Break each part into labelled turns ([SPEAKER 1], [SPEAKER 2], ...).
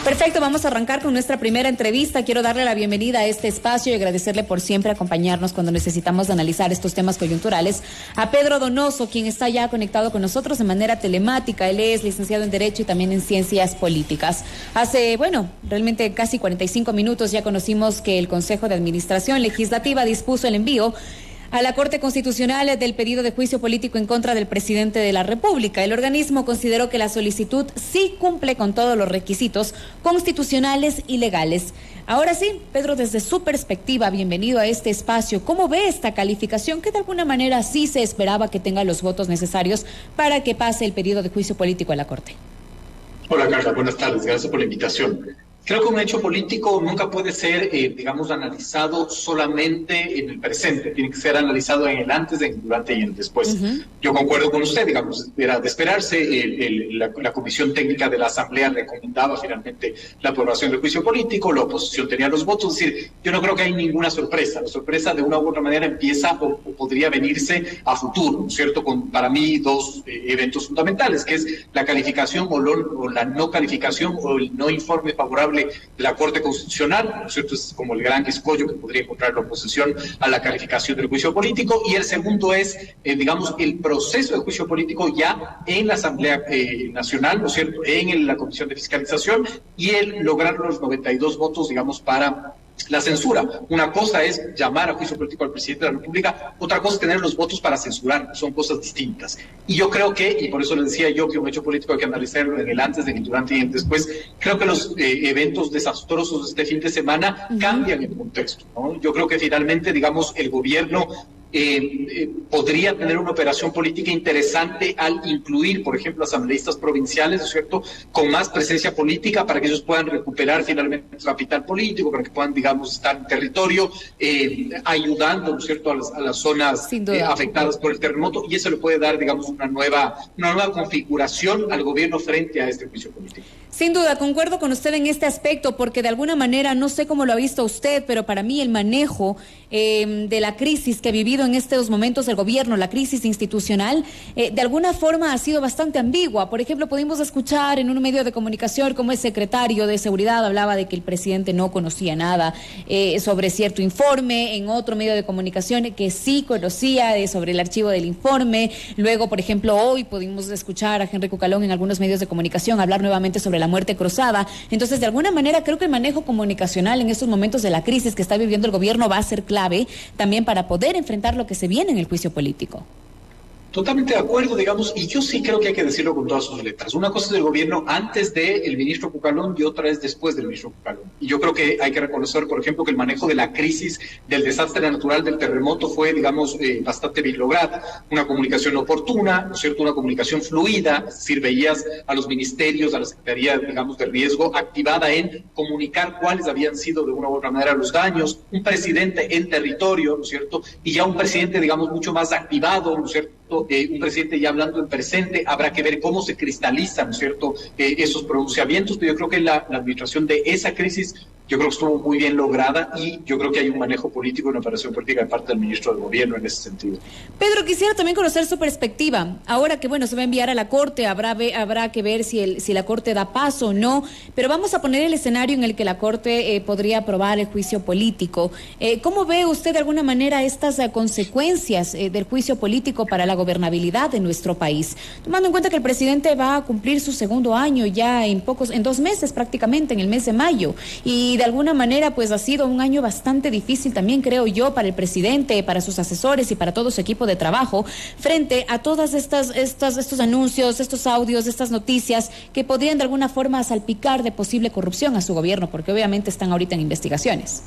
[SPEAKER 1] Perfecto, vamos a arrancar con nuestra primera entrevista. Quiero darle la bienvenida a este espacio y agradecerle por siempre acompañarnos cuando necesitamos analizar estos temas coyunturales. A Pedro Donoso, quien está ya conectado con nosotros de manera telemática. Él es licenciado en Derecho y también en Ciencias Políticas. Hace, realmente casi 45 minutos ya conocimos que el Consejo de Administración Legislativa dispuso el envío a la Corte Constitucional del pedido de juicio político en contra del presidente de la República. El organismo consideró que la solicitud sí cumple con todos los requisitos constitucionales y legales. Ahora sí, Pedro, desde su perspectiva, bienvenido a este espacio. ¿Cómo ve esta calificación que de alguna manera sí se esperaba que tenga los votos necesarios para que pase el pedido de juicio político a la Corte?
[SPEAKER 2] Hola, Carla, buenas tardes. Gracias por la invitación. Creo que un hecho político nunca puede ser, analizado solamente en el presente. Tiene que ser analizado en el antes, en el durante y en el después. Yo concuerdo con usted, era de esperarse. La Comisión Técnica de la Asamblea recomendaba finalmente la aprobación del juicio político, la oposición tenía los votos. Es decir, yo no creo que hay ninguna sorpresa. La sorpresa de una u otra manera empieza o podría venirse a futuro, ¿no es cierto? Para mí, dos eventos fundamentales, que es la calificación o la no calificación o el no informe favorable de la Corte Constitucional, ¿no es cierto? Es como el gran escollo que podría encontrar la oposición a la calificación del juicio político. Y el segundo es, el proceso de juicio político ya en la Asamblea Nacional, ¿no es cierto?, en la Comisión de Fiscalización, y el lograr los 92 votos, para la censura. Una cosa es llamar a juicio político al presidente de la República, otra cosa es tener los votos para censurar, son cosas distintas. Y yo creo que, y por eso le decía yo que un hecho político hay que analizarlo en el antes, en el durante y en el después, creo que los eventos desastrosos de este fin de semana cambian el contexto, ¿no? Yo creo que finalmente, el gobierno podría tener una operación política interesante al incluir, por ejemplo, asambleístas provinciales, ¿no es cierto?, con más presencia política para que ellos puedan recuperar finalmente su capital político, para que puedan, estar en territorio, ayudando, ¿no es cierto?, a las zonas afectadas por el terremoto, y eso le puede dar, una nueva configuración al gobierno frente a este juicio político.
[SPEAKER 1] Sin duda, concuerdo con usted en este aspecto, porque de alguna manera, no sé cómo lo ha visto usted, pero para mí el manejo de la crisis que ha vivido en estos momentos el gobierno, la crisis institucional, de alguna forma ha sido bastante ambigua. Por ejemplo, pudimos escuchar en un medio de comunicación como el secretario de Seguridad hablaba de que el presidente no conocía nada sobre cierto informe, en otro medio de comunicación que sí conocía sobre el archivo del informe. Luego, por ejemplo, hoy pudimos escuchar a Henry Cucalón en algunos medios de comunicación hablar nuevamente sobre la muerte cruzada. Entonces, de alguna manera, creo que el manejo comunicacional en estos momentos de la crisis que está viviendo el gobierno va a ser clave también para poder enfrentar lo que se viene en el juicio político.
[SPEAKER 2] Totalmente de acuerdo, y yo sí creo que hay que decirlo con todas sus letras. Una cosa es el gobierno antes del ministro Cucalón y otra es después del ministro Cucalón. Y yo creo que hay que reconocer, por ejemplo, que el manejo de la crisis, del desastre natural, del terremoto, fue, bastante bien lograda. Una comunicación oportuna, ¿no es cierto?, una comunicación fluida, es decir, veías a los ministerios, a la Secretaría, de Riesgo, activada en comunicar cuáles habían sido de una u otra manera los daños, un presidente en territorio, ¿no es cierto?, y ya un presidente, mucho más activado, ¿no es cierto?, un presidente ya hablando en presente. Habrá que ver cómo se cristalizan, ¿no es cierto?, esos pronunciamientos, pero yo creo que la administración de esa crisis, yo creo que estuvo muy bien lograda, y yo creo que hay un manejo político, una operación política de parte del ministro del gobierno en ese sentido.
[SPEAKER 1] Pedro, quisiera también conocer su perspectiva. Ahora que, se va a enviar a la Corte, habrá que ver si la Corte da paso o no, pero vamos a poner el escenario en el que la Corte podría aprobar el juicio político. ¿Cómo ve usted de alguna manera estas consecuencias del juicio político para la gobernabilidad de nuestro país? Tomando en cuenta que el presidente va a cumplir su segundo año ya en 2 meses prácticamente, en el mes de mayo, y de alguna manera ha sido un año bastante difícil también, creo yo, para el presidente, para sus asesores y para todo su equipo de trabajo, frente a todas estos anuncios, estos audios, estas noticias que podrían de alguna forma salpicar de posible corrupción a su gobierno, porque obviamente están ahorita en investigaciones.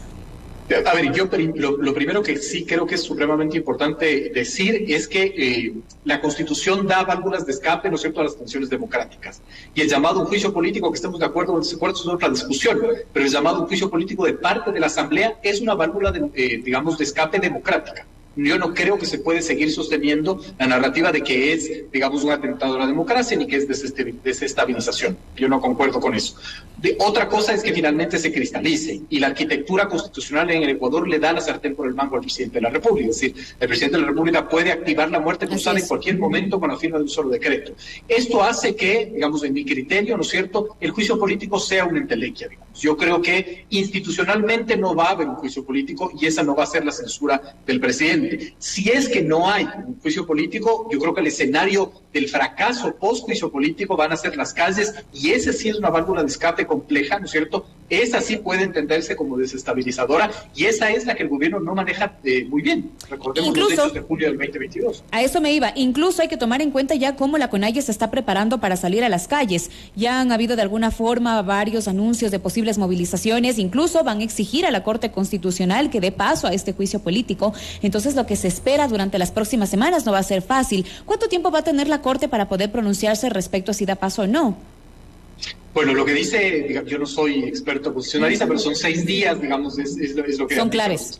[SPEAKER 2] A ver, yo lo primero que sí creo que es supremamente importante decir es que la Constitución da válvulas de escape, ¿no es cierto?, a las tensiones democráticas. Y el llamado a un juicio político, que estemos de acuerdo o en desacuerdo, es otra discusión, pero el llamado a un juicio político de parte de la Asamblea es una válvula de escape democrática. Yo no creo que se puede seguir sosteniendo la narrativa de que es, digamos, un atentado a la democracia ni que es desestabilización. Yo no concuerdo con eso. Otra cosa es que finalmente se cristalice, y la arquitectura constitucional en el Ecuador le da la sartén por el mango al presidente de la República. Es decir, el presidente de la República puede activar la muerte cruzada en cualquier momento con la firma de un solo decreto. Esto hace que, digamos, en mi criterio, ¿no es cierto?, el juicio político sea una entelequia, digamos. Yo creo que institucionalmente no va a haber un juicio político y esa no va a ser la censura del presidente. Si es que no hay un juicio político, yo creo que el escenario del fracaso post-juicio político van a ser las calles, y esa sí es una válvula de escape compleja, ¿no es cierto? Esa sí puede entenderse como desestabilizadora, y esa es la que el gobierno no maneja muy bien. Recordemos los hechos de julio del 2022.
[SPEAKER 1] A eso me iba. Incluso hay que tomar en cuenta ya cómo la CONAIE se está preparando para salir a las calles. Ya han habido de alguna forma varios anuncios de posibles movilizaciones, incluso van a exigir a la Corte Constitucional que dé paso a este juicio político. Entonces lo que se espera durante las próximas semanas no va a ser fácil. ¿Cuánto tiempo va a tener la Corte para poder pronunciarse respecto a si da paso o no?
[SPEAKER 2] Bueno, lo que dice, digamos, yo no soy experto constitucionalista, pero son 6 días, digamos, es lo que...
[SPEAKER 1] Son claves.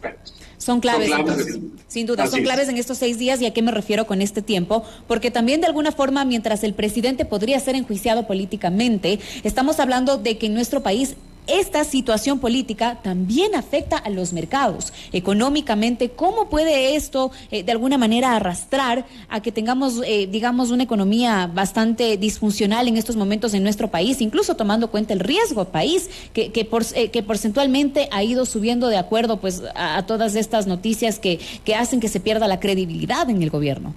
[SPEAKER 1] Son claves, entonces, sin duda, son claves en estos 6 días. ¿Y a qué me refiero con este tiempo? Porque también de alguna forma, mientras el presidente podría ser enjuiciado políticamente, estamos hablando de que en nuestro país esta situación política también afecta a los mercados. Económicamente, ¿cómo puede esto de alguna manera arrastrar a que tengamos, digamos, una economía bastante disfuncional en estos momentos en nuestro país, incluso tomando cuenta el riesgo país que porcentualmente ha ido subiendo de acuerdo pues a todas estas noticias que hacen que se pierda la credibilidad en el gobierno?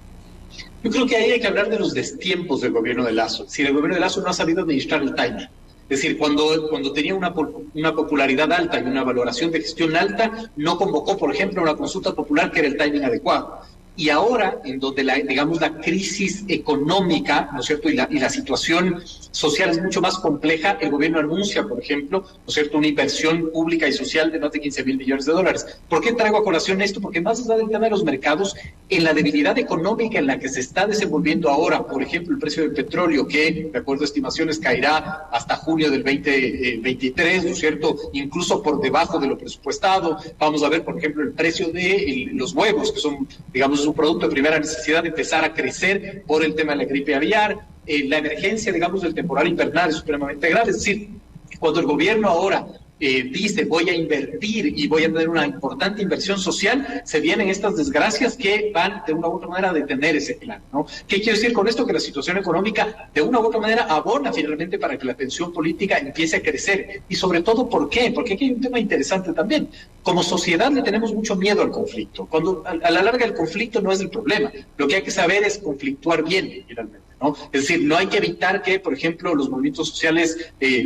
[SPEAKER 2] Yo creo que ahí hay que hablar de los destiempos del gobierno de Lasso. Si el gobierno de Lasso no ha sabido administrar el timing. Es decir, cuando tenía una popularidad alta y una valoración de gestión alta, no convocó, por ejemplo, una consulta popular, que era el timing adecuado. Y ahora, en donde la crisis económica, ¿no es cierto?, y la situación social es mucho más compleja, el gobierno anuncia, por ejemplo, ¿no es cierto?, una inversión pública y social de más de 15.000 millones de dólares. ¿Por qué traigo a colación esto? Porque más allá del tema de los mercados, en la debilidad económica en la que se está desenvolviendo ahora, por ejemplo, el precio del petróleo, que, de acuerdo a estimaciones, caerá hasta junio del 2023, ¿no es cierto?, incluso por debajo de lo presupuestado. Vamos a ver, por ejemplo, el precio de los huevos, que son, digamos, un producto de primera necesidad, de empezar a crecer por el tema de la gripe aviar. La emergencia, digamos, del temporal invernal es supremamente grave. Es decir, cuando el gobierno ahora dice voy a invertir y voy a tener una importante inversión social, se vienen estas desgracias que van de una u otra manera a detener ese plan, ¿no? ¿Qué quiero decir con esto? Que la situación económica de una u otra manera abona finalmente para que la tensión política empiece a crecer. Y sobre todo, ¿por qué? Porque aquí hay un tema interesante también. Como sociedad le tenemos mucho miedo al conflicto. Cuando a la larga el conflicto no es el problema. Lo que hay que saber es conflictuar bien, finalmente, ¿no? Es decir, no hay que evitar que, por ejemplo, los movimientos sociales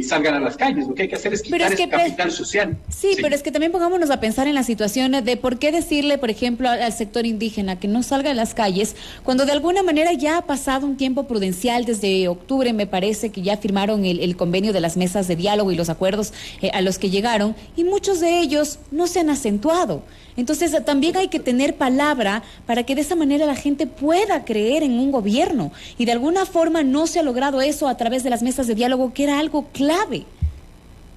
[SPEAKER 2] salgan a las calles. Lo que hay que hacer es quitar ese capital social.
[SPEAKER 1] Sí, pero es que también pongámonos a pensar en la situación de por qué decirle, por ejemplo, al sector indígena que no salga a las calles, cuando de alguna manera ya ha pasado un tiempo prudencial. Desde octubre me parece que ya firmaron el convenio de las mesas de diálogo y los acuerdos a los que llegaron, y muchos de ellos no se han acentuado. Entonces también hay que tener palabra para que de esa manera la gente pueda creer en un gobierno, y de alguna forma no se ha logrado eso a través de las mesas de diálogo, que era algo clave.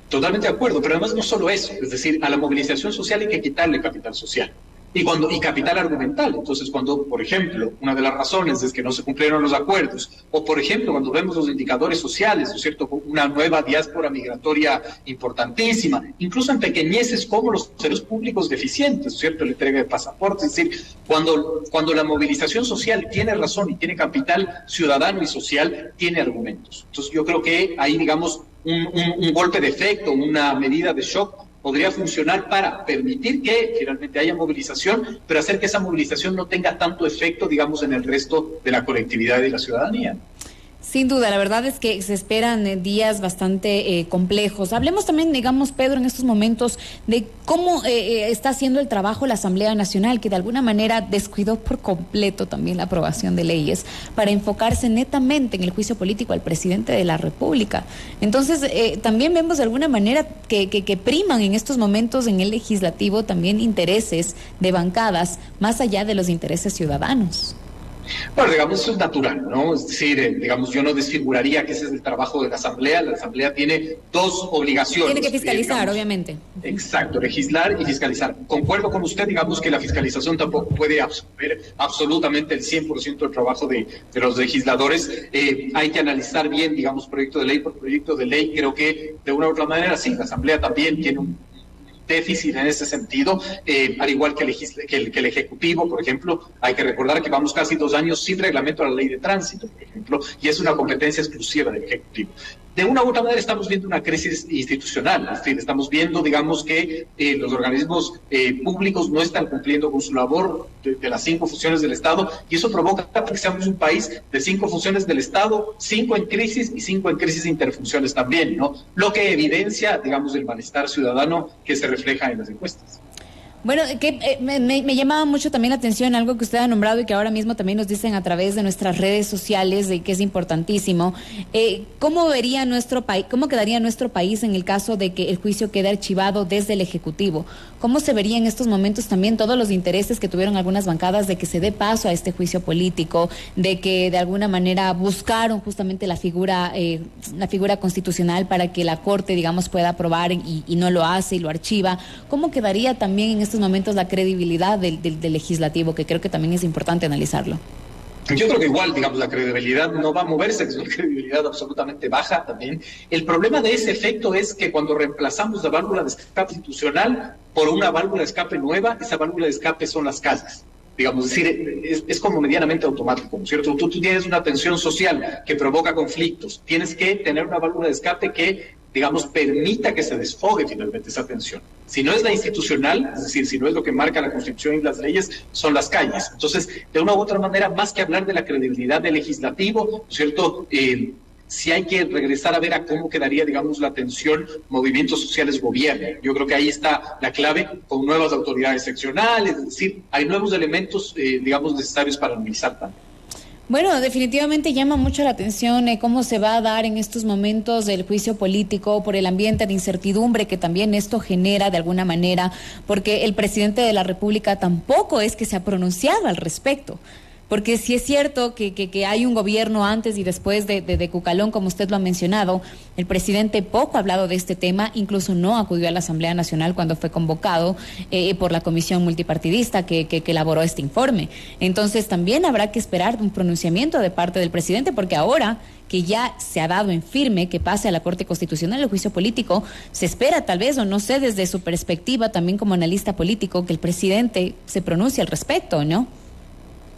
[SPEAKER 2] Totalmente de acuerdo, pero además no solo eso, es decir, a la movilización social hay que quitarle capital social y capital argumental. Entonces, cuando, por ejemplo, una de las razones es que no se cumplieron los acuerdos, o por ejemplo, cuando vemos los indicadores sociales, ¿no es cierto?, una nueva diáspora migratoria importantísima, incluso en pequeñeces como los servicios públicos deficientes, ¿no es cierto?, la entrega de pasaportes. Es decir, cuando la movilización social tiene razón y tiene capital ciudadano y social, tiene argumentos. Entonces, yo creo que ahí, digamos, un golpe de efecto, una medida de shock podría funcionar para permitir que finalmente haya movilización, pero hacer que esa movilización no tenga tanto efecto, digamos, en el resto de la colectividad y de la ciudadanía.
[SPEAKER 1] Sin duda, la verdad es que se esperan días bastante complejos. Hablemos también, digamos, Pedro, en estos momentos de cómo está haciendo el trabajo la Asamblea Nacional, que de alguna manera descuidó por completo también la aprobación de leyes para enfocarse netamente en el juicio político al presidente de la República. Entonces, también vemos de alguna manera que priman en estos momentos en el legislativo también intereses de bancadas más allá de los intereses ciudadanos.
[SPEAKER 2] Bueno, digamos, eso es natural, ¿no? Es decir, digamos, yo no desfiguraría que ese es el trabajo de la Asamblea. La Asamblea tiene dos obligaciones.
[SPEAKER 1] Tiene que fiscalizar,
[SPEAKER 2] digamos,
[SPEAKER 1] obviamente.
[SPEAKER 2] Exacto, legislar y fiscalizar. Concuerdo con usted, digamos, que la fiscalización tampoco puede absorber absolutamente el 100% del trabajo de los legisladores. Hay que analizar bien, digamos, proyecto de ley por proyecto de ley. Creo que, de una u otra manera, sí, la Asamblea también tiene un déficit en ese sentido, al igual que el Ejecutivo, por ejemplo. Hay que recordar que vamos casi 2 años sin reglamento a la ley de tránsito, por ejemplo, y es una competencia exclusiva del Ejecutivo. De una u otra manera estamos viendo una crisis institucional, es decir, estamos viendo, digamos, que los organismos públicos no están cumpliendo con su labor de las 5 funciones del Estado, y eso provoca que seamos un país de 5 funciones del Estado, 5 en crisis y 5 en crisis de interfunciones también, ¿no? Lo que evidencia, digamos, el malestar ciudadano que se refleja en las encuestas.
[SPEAKER 1] Bueno, que me llamaba mucho también la atención algo que usted ha nombrado y que ahora mismo también nos dicen a través de nuestras redes sociales, de que es importantísimo. ¿Cómo vería nuestro país, cómo quedaría nuestro país en el caso de que el juicio quede archivado desde el Ejecutivo? ¿Cómo se vería en estos momentos también todos los intereses que tuvieron algunas bancadas de que se dé paso a este juicio político, de que de alguna manera buscaron justamente la figura constitucional para que la Corte, digamos, pueda aprobar y no lo hace y lo archiva? ¿Cómo quedaría también en estos momentos la credibilidad del legislativo, que creo que también es importante analizarlo?
[SPEAKER 2] Yo creo que igual, digamos, la credibilidad no va a moverse, es una credibilidad absolutamente baja también. El problema de ese efecto es que cuando reemplazamos la válvula de escape institucional por una válvula de escape nueva, esa válvula de escape son las calles. Digamos, es decir, es como medianamente automático, ¿no es cierto? Tú tienes una tensión social que provoca conflictos, tienes que tener una válvula de escape que, digamos, permita que se desfogue finalmente esa tensión. Si no es la institucional, es decir, si no es lo que marca la Constitución y las leyes, son las calles. Entonces, de una u otra manera, más que hablar de la credibilidad del legislativo, ¿no es cierto?, si hay que regresar a ver a cómo quedaría, digamos, la tensión movimientos sociales gobierno. Yo creo que ahí está la clave, con nuevas autoridades seccionales, es decir, hay nuevos elementos, digamos, necesarios para analizar también.
[SPEAKER 1] Bueno, definitivamente llama mucho la atención cómo se va a dar en estos momentos el juicio político por el ambiente de incertidumbre que también esto genera de alguna manera, porque el presidente de la República tampoco es que se ha pronunciado al respecto. Porque sí es cierto que hay un gobierno antes y después de Cucalón, como usted lo ha mencionado. El presidente poco ha hablado de este tema, incluso no acudió a la Asamblea Nacional cuando fue convocado por la comisión multipartidista que elaboró este informe. Entonces también habrá que esperar un pronunciamiento de parte del presidente, porque ahora que ya se ha dado en firme que pase a la Corte Constitucional el juicio político, se espera tal vez, o no sé, desde su perspectiva también como analista político, que el presidente se pronuncie al respecto, ¿no?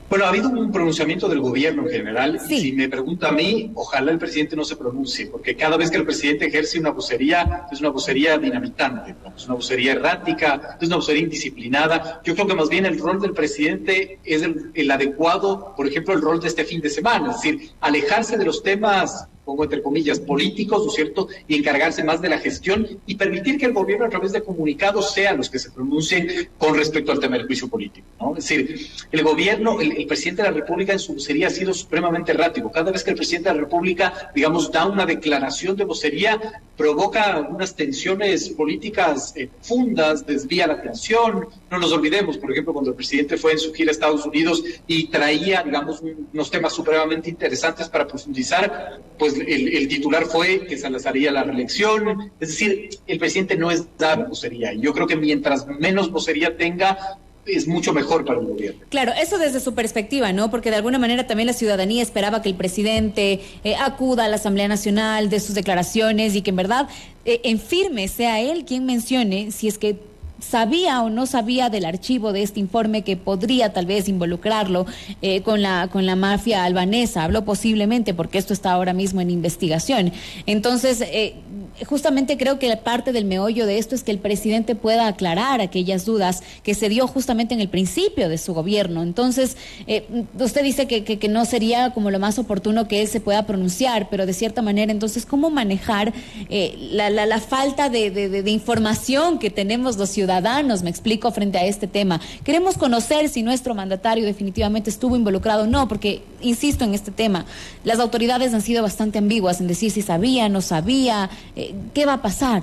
[SPEAKER 2] Bueno, ha habido un pronunciamiento del gobierno en general.
[SPEAKER 1] Sí.
[SPEAKER 2] Si me pregunta a mí, ojalá el presidente no se pronuncie, porque cada vez que el presidente ejerce una vocería, es una vocería dinamitante, ¿no? Es una vocería errática, es una vocería indisciplinada. Yo creo que más bien el rol del presidente es el adecuado, por ejemplo, el rol de este fin de semana, es decir, alejarse de los temas, pongo entre comillas, políticos, ¿no es cierto?, y encargarse más de la gestión y permitir que el gobierno a través de comunicados sean los que se pronuncien con respecto al tema del juicio político, ¿no? Es decir, el gobierno, el presidente de la República en su vocería ha sido supremamente errático. Cada vez que el presidente de la República, digamos, da una declaración de vocería, provoca unas tensiones políticas fundas, desvía la atención. No nos olvidemos, por ejemplo, cuando el presidente fue en su gira a Estados Unidos y traía, digamos, unos temas supremamente interesantes para profundizar, pues el titular fue que Salazar haría la reelección. Es decir, el presidente no es dar vocería, y yo creo que mientras menos vocería tenga, es mucho mejor para el gobierno.
[SPEAKER 1] Claro, eso desde su perspectiva, ¿no? Porque de alguna manera también la ciudadanía esperaba que el presidente acuda a la Asamblea Nacional de sus declaraciones y que en verdad en firme sea él quien mencione si es que sabía o no sabía del archivo de este informe que podría tal vez involucrarlo con la mafia albanesa. Habló posiblemente porque esto está ahora mismo en investigación. Entonces, justamente creo que parte del meollo de esto es que el presidente pueda aclarar aquellas dudas que se dio justamente en el principio de su gobierno. Entonces, usted dice que no sería como lo más oportuno que él se pueda pronunciar, pero de cierta manera, entonces, ¿cómo manejar la falta de información que tenemos los ciudadanos? Me explico frente a este tema. Queremos conocer si nuestro mandatario definitivamente estuvo involucrado o no, porque, insisto en este tema, las autoridades han sido bastante ambiguas en decir si sabía, no sabía. ¿Qué va a pasar?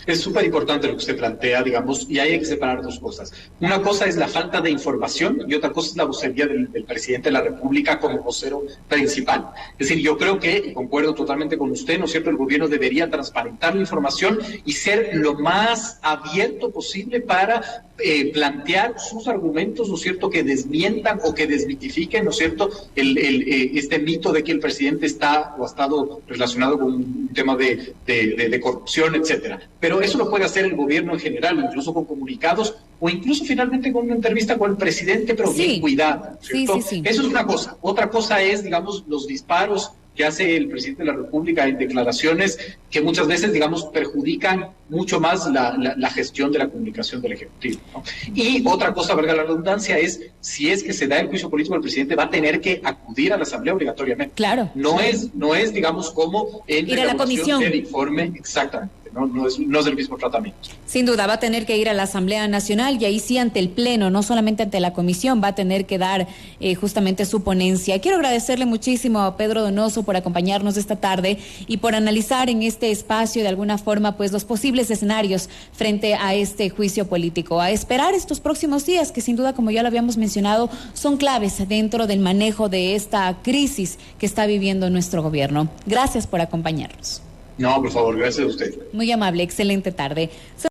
[SPEAKER 2] Es súper importante lo que usted plantea, digamos, y hay que separar dos cosas. Una cosa es la falta de información y otra cosa es la vocería del presidente de la República como vocero principal. Es decir, yo creo que, y concuerdo totalmente con usted, ¿no es cierto?, el gobierno debería transparentar la información y ser lo más abierto posible para plantear sus argumentos, ¿no es cierto?, que desmientan o que desmitifiquen, ¿no es cierto?, este mito de que el presidente está o ha estado relacionado con un tema de corrupción, etcétera. Pero eso lo puede hacer el gobierno en general, incluso con comunicados o incluso finalmente con una entrevista con el presidente, pero bien cuidada, ¿cierto? Sí. Eso es una cosa. Otra cosa es, digamos, los disparos que hace el presidente de la República en declaraciones que muchas veces, digamos, perjudican mucho más la gestión de la comunicación del Ejecutivo, ¿no? Y otra cosa, valga la redundancia, es si es que se da el juicio político, el presidente va a tener que acudir a la Asamblea obligatoriamente. Claro. No es, digamos, como en
[SPEAKER 1] ir a la comisión
[SPEAKER 2] del informe, exactamente. No es el mismo tratamiento.
[SPEAKER 1] Sin duda, va a tener que ir a la Asamblea Nacional y ahí sí ante el Pleno, no solamente ante la Comisión, va a tener que dar justamente su ponencia. Quiero agradecerle muchísimo a Pedro Donoso por acompañarnos esta tarde y por analizar en este espacio de alguna forma pues los posibles escenarios frente a este juicio político. A esperar estos próximos días que sin duda, como ya lo habíamos mencionado, son claves dentro del manejo de esta crisis que está viviendo nuestro gobierno. Gracias por acompañarnos.
[SPEAKER 2] No, por favor, gracias a usted.
[SPEAKER 1] Muy amable, excelente tarde.